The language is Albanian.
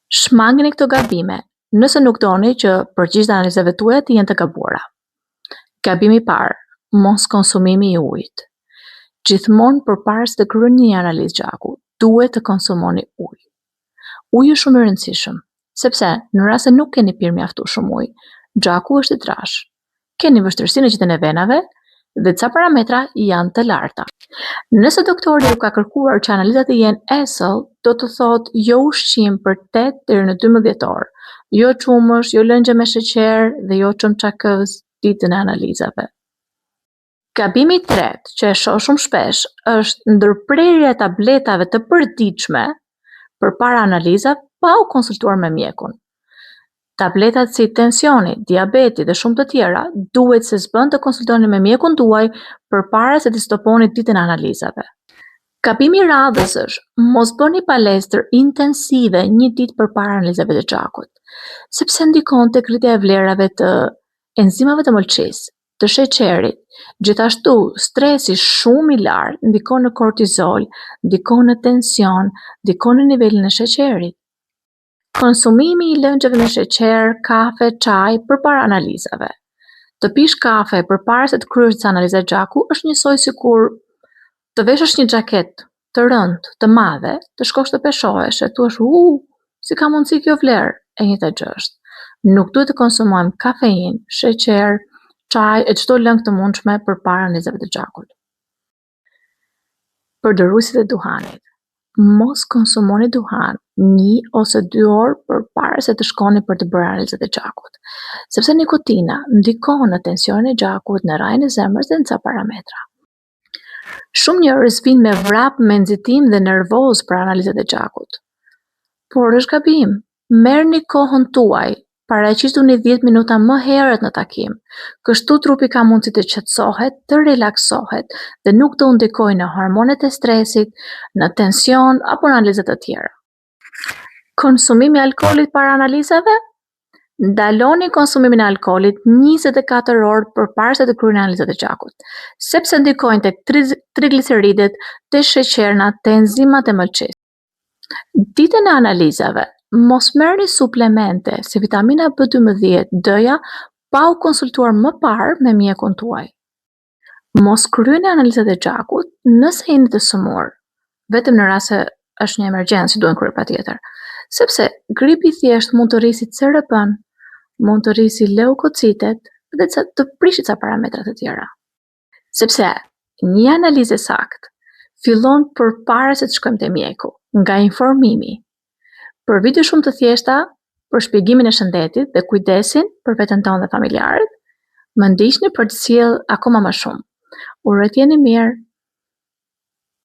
Shmangni këto gabime, nëse nuk doni që përgjigjet e analizave tuaja të jenë të gabuara. Gabimi i parë, mos konsumimi i ujit. Gjithmonë përpara se të kryeni një analizë gjaku, duhet të konsumoni ujë. Uji është shumë i rëndësishëm, sepse në rast se nuk keni pirë mjaftueshëm ujë, gjaku është i trash. Keni vështirësi në gjitjen e venave dhe ca parametra janë të larta. Nëse doktori ju ka kërkuar që analizat të jenë esëll, do të thotë jo ushqim për 8 deri në 12 orë, jo çumësh, jo lëngje me sheqer dhe jo çomçakës ditën e analizave. Gabimi i tretë, që e shoh shumë shpesh, është ndërprerja e tabletave të përditshme përpara analizave pa u konsultuar me mjekun. Tabletat si tensioni, diabeti dhe shumë të tjera duhet se s'bën të konsultoni me mjekun tuaj përpara se të stoponi ditën e analizave. Gabimi i radhës është mos bëni palestër intensive një ditë përpara analizave të gjakut, sepse ndikon tek rritja e vlerave të enzimave të mëlçisë, të sheqerit. Gjithashtu, stresi shumë i lartë ndikon në kortizol, ndikon në tension, ndikon në nivelin e sheqerit. Konsumimi i lëngjeve me sheqer, kafe, çaj përpara analizave. Të pish kafe përpara se të kryesh disa analiza gjaku është njësoj sikur të veshësh një xhaketë të rëndë, të madhe, të shkosh të peshohesh e thuash, si ka mundësi kjo vlerë? E njëjta gjë është. Nuk duhet të konsumojmë kafeinë, sheqer, çaj e çdo lëngë të mundshme përpara analizave të gjakut. Përdoruesit e duhanit. Mos konsumoni duhan 1 ose 2 orë përpara se të shkoni për të bërë analizat e gjakut, sepse nikotina ndikon në tensionin e gjakut, në rrajën e zemrës dhe në ca parametra. Shumë njerëz vinë me vrap me nxitim dhe nervoz për analizat e gjakut. Por është gabim. Merrni kohën tuaj, paraqituni 10 minuta më herët në takim. Kështu trupi ka mundësi të qetësohet, të relaksohet dhe nuk do ndikojë në hormonet e stresit, në tension apo në analizat të tjera. Konsumimi i alkoolit para analizave? Ndaloni konsumimin e alkoolit 24 orë përpara se të kryeni analizat e gjakut, sepse ndikojnë tek trigliceridet, te sheqernat, te enzimat e mëlçisë. Ditën e analizave, mos merrni suplemente si vitamina B12, D-ja pa u konsultuar më parë me mjekun tuaj. Mos kryeni analizat e gjakut nëse jeni të sëmurë, vetëm në rast se është një emergjencë që duhen kryer patjetër, sepse gripi thjesht mund të rrisi CRP-n, mund të rrisi leukocitet dhe të prishë ca parametra të tjera. Sepse një analizë e saktë fillon përpara se të shkojmë te mjeku, nga informimi. Për video shumë të thjeshta për shpjegimin e shëndetit dhe kujdesin për veten tonë dhe familjarët, më ndiqni për të sjellë akoma më shumë. Uroj t'jeni mirë.